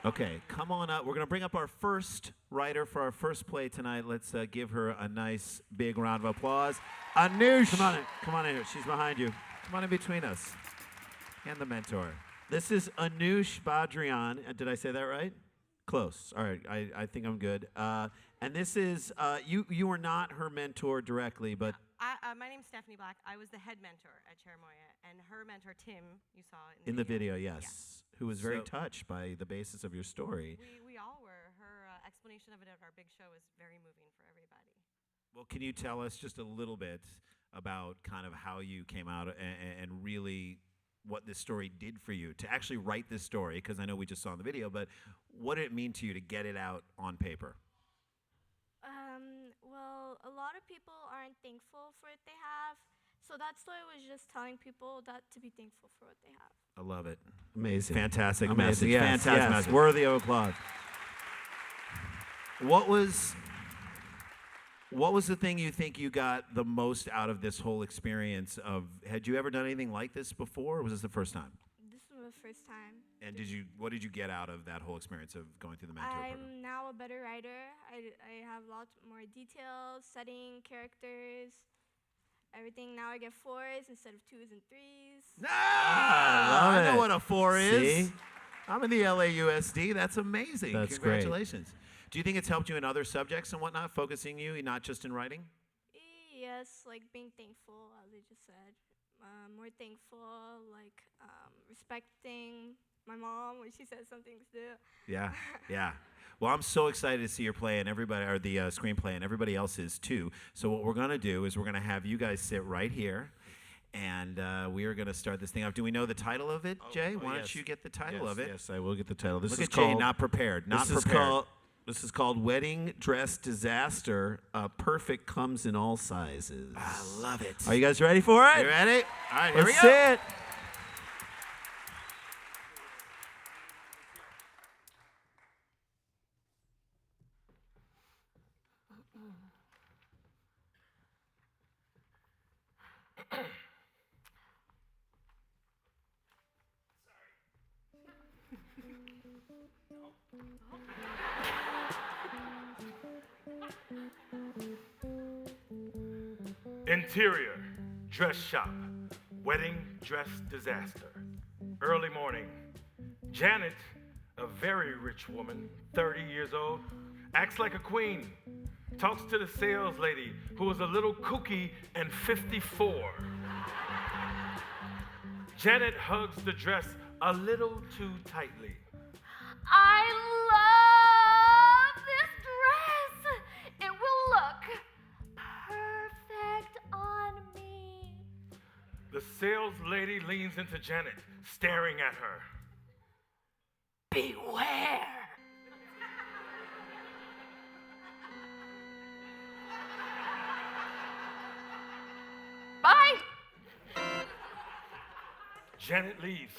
Okay, come on up. We're going to bring up our first writer for our first play tonight. Let's give her a nice big round of applause. Anush! Come on in here. She's behind you. Come on in between us. And the mentor. This is Anush Badryan. Did I say that right? Close. All right, I think I'm good. And this is, you were not her mentor directly, but... my name's Stephanie Black. I was the head mentor at Cheremoya, and her mentor, Tim, you saw in the video, yes. Who was very touched by the basis of your story. We all were. Her explanation of it at our big show was very moving for everybody. Well, can you tell us just a little bit about kind of how you came out and really what this story did for you to actually write this story? Because I know we just saw in the video, but what did it mean to you to get it out on paper? Well, a lot of people aren't thankful for what they have, so that's why I was just telling people that to be thankful for what they have. I love it. Amazing. Fantastic Amazing. message. Yes, Fantastic yes. message. Worthy of applause. What was the thing you think you got the most out of this whole experience of, had you ever done anything like this before, or was this the first time? This is the first time. And what did you get out of that whole experience of going through the mentor program? I'm now a better writer. I have lots more details, setting, characters, everything. Now I get 4s instead of 2s and 3s. I know what a 4 is. See? I'm in the LAUSD. That's amazing. That's Congratulations. Do you think it's helped you in other subjects and whatnot, focusing you, not just in writing? Yes, like being thankful, as I just said. More thankful, like respecting my mom when she says something to do. Yeah, yeah. Well, I'm so excited to see your play and everybody, or the screenplay, and everybody else is too. So what we're going to do is we're going to have you guys sit right here, and we are going to start this thing off. Do we know the title of it, Jay? Why don't you get the title of it? Yes, I will get the title. This Look is at called, Jay, not prepared. Not this prepared. This is called Wedding Dress Disaster. Perfect comes in all sizes. I love it. Are you guys ready for it? You ready? All right, here Let's we go. see it. Interior, dress shop, wedding dress disaster. Early morning. Janet, a very rich woman, 30 years old, acts like a queen, talks to the sales lady who is a little kooky and 54. Janet hugs the dress a little too tightly. I love this dress. It will look perfect on me. The sales lady leans into Janet, staring at her. Beware. Bye. Janet leaves.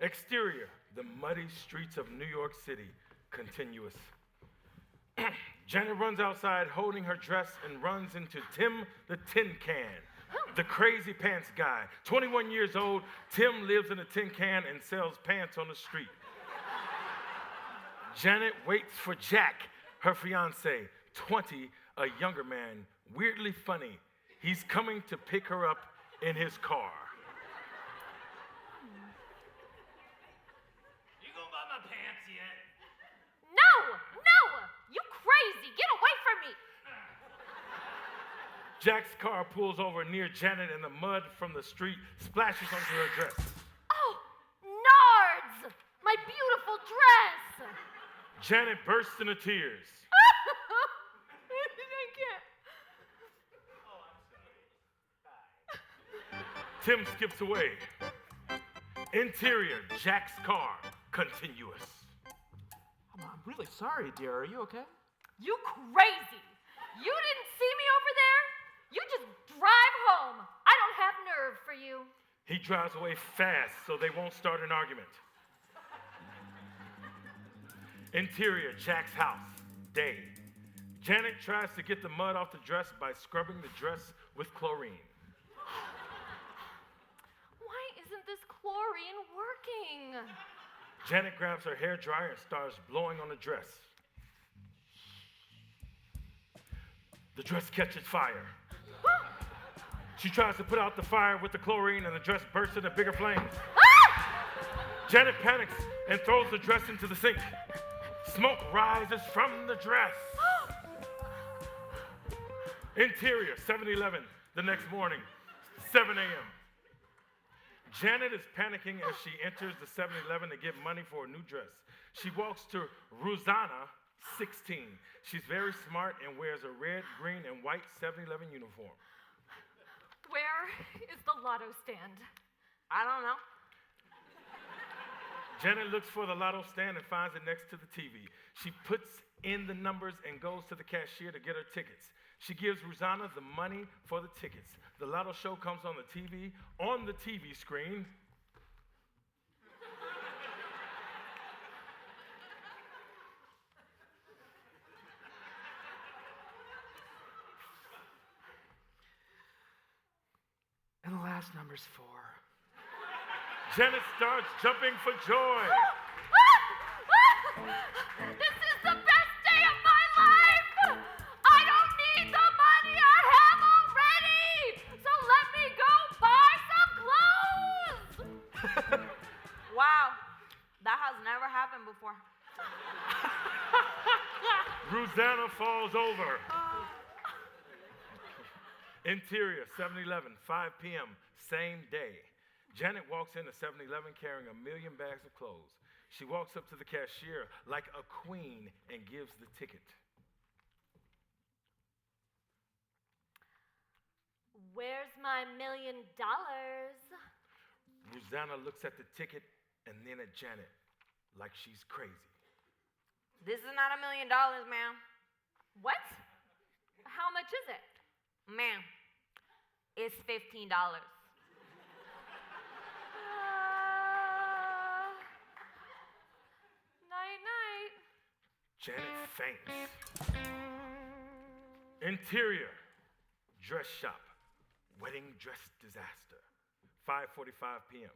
Exterior, the muddy streets of New York City, continuous. Janet runs outside holding her dress and runs into Tim the Tin Can, the crazy pants guy. 21 years old, Tim lives in a tin can and sells pants on the street. Janet waits for Jack, her fiance, 20, a younger man, weirdly funny. He's coming to pick her up in his car. No, you crazy. Get away from me. Jack's car pulls over near Janet and the mud from the street splashes onto her dress. Oh, Nards, my beautiful dress. Janet bursts into tears. I can't. Tim skips away. Interior, Jack's car, continuous. I'm really sorry, dear. Are you okay? You crazy. You didn't see me over there? You just drive home. I don't have nerve for you. He drives away fast so they won't start an argument. Interior, Jack's house, day. Janet tries to get the mud off the dress by scrubbing the dress with chlorine. Why isn't this chlorine working? Janet grabs her hair dryer and starts blowing on the dress. The dress catches fire. She tries to put out the fire with the chlorine and the dress bursts into bigger flames. Janet panics and throws the dress into the sink. Smoke rises from the dress. Interior, 7-Eleven, the next morning, 7 a.m. Janet is panicking as she enters the 7-Eleven to get money for a new dress. She walks to Rosanna, 16. She's very smart and wears a red, green, and white 7-Eleven uniform. Where is the lotto stand? I don't know. Janet looks for the lotto stand and finds it next to the TV. She puts in the numbers and goes to the cashier to get her tickets. She gives Rosanna the money for the tickets. The lotto show comes on the TV. On the TV screen, And the last number's 4. Janet starts jumping for joy. This is the best day of my life! I don't need the money I have already! So let me go buy some clothes! Wow, that has never happened before. Rosanna falls over. Interior, 7-Eleven, 5 p.m., same day. Janet walks into 7-Eleven carrying 1 million bags of clothes. She walks up to the cashier like a queen and gives the ticket. Where's my $1 million? Rosanna looks at the ticket and then at Janet like she's crazy. This is not $1 million, ma'am. What? How much is it? Ma'am, it's $15. Night-night. Janet faints. Interior, dress shop, wedding dress disaster, 5:45 p.m.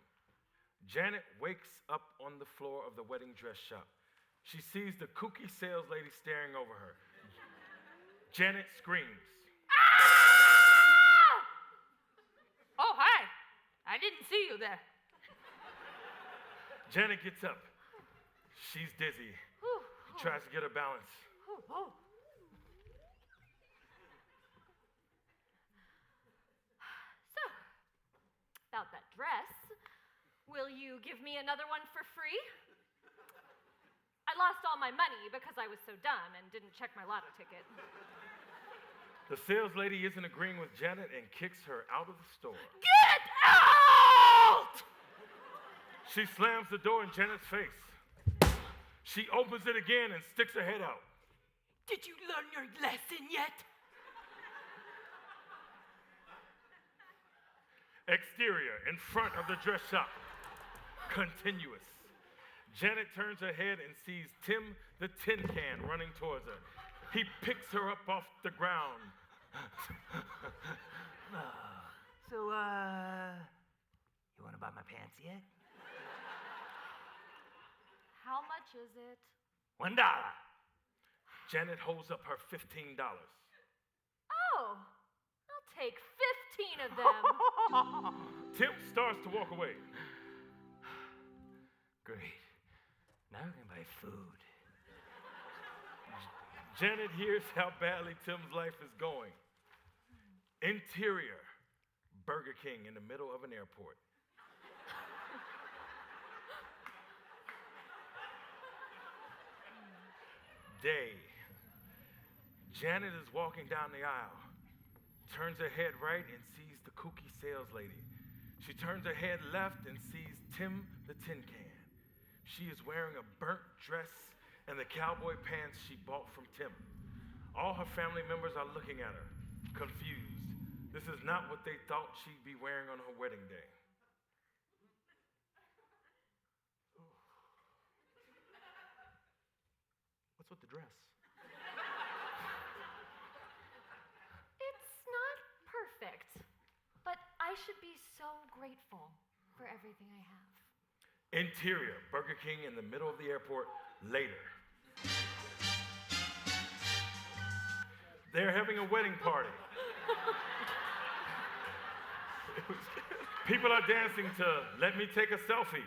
Janet wakes up on the floor of the wedding dress shop. She sees the kooky sales lady staring over her. Janet screams. Oh, hi. I didn't see you there. Janet gets up. She's dizzy. Tries to get her balance. So, about that dress, will you give me another one for free? I lost all my money because I was so dumb and didn't check my lotto ticket. The sales lady isn't agreeing with Janet and kicks her out of the store. Get out! She slams the door in Janet's face. She opens it again and sticks her head out. Did you learn your lesson yet? Exterior, in front of the dress shop. Continuous. Janet turns her head and sees Tim the Tin Can running towards her. He picks her up off the ground. So, you want to buy my pants yet? How much is it? $1. Janet holds up her $15. Oh, I'll take 15 of them. Tim starts to walk away. Great. Now we can buy food. Janet hears how badly Tim's life is going. Interior, Burger King in the middle of an airport. Day. Janet is walking down the aisle, turns her head right and sees the kooky sales lady. She turns her head left and sees Tim the Tin Can. She is wearing a burnt dress and the cowboy pants she bought from Tim. All her family members are looking at her, confused. This is not what they thought she'd be wearing on her wedding day. What's with the dress? It's not perfect, but I should be so grateful for everything I have. Interior, Burger King in the middle of the airport later. They're having a wedding party. People are dancing to Let Me Take a Selfie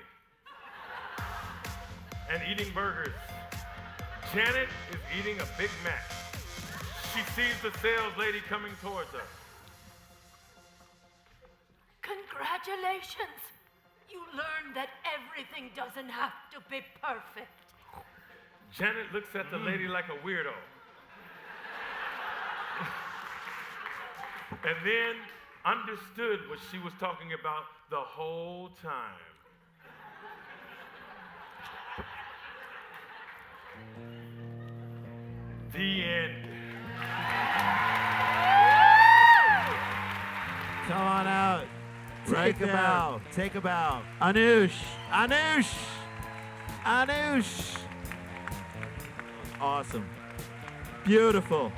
and eating burgers. Janet is eating a Big Mac. She sees the sales lady coming towards her. Congratulations! You learned that everything doesn't have to be perfect. Janet looks at the lady like a weirdo. And then understood what she was talking about the whole time. The end. Come on out. Right Take a there. bow. Take a bow. Anush. Anush! Anush! Awesome. Beautiful.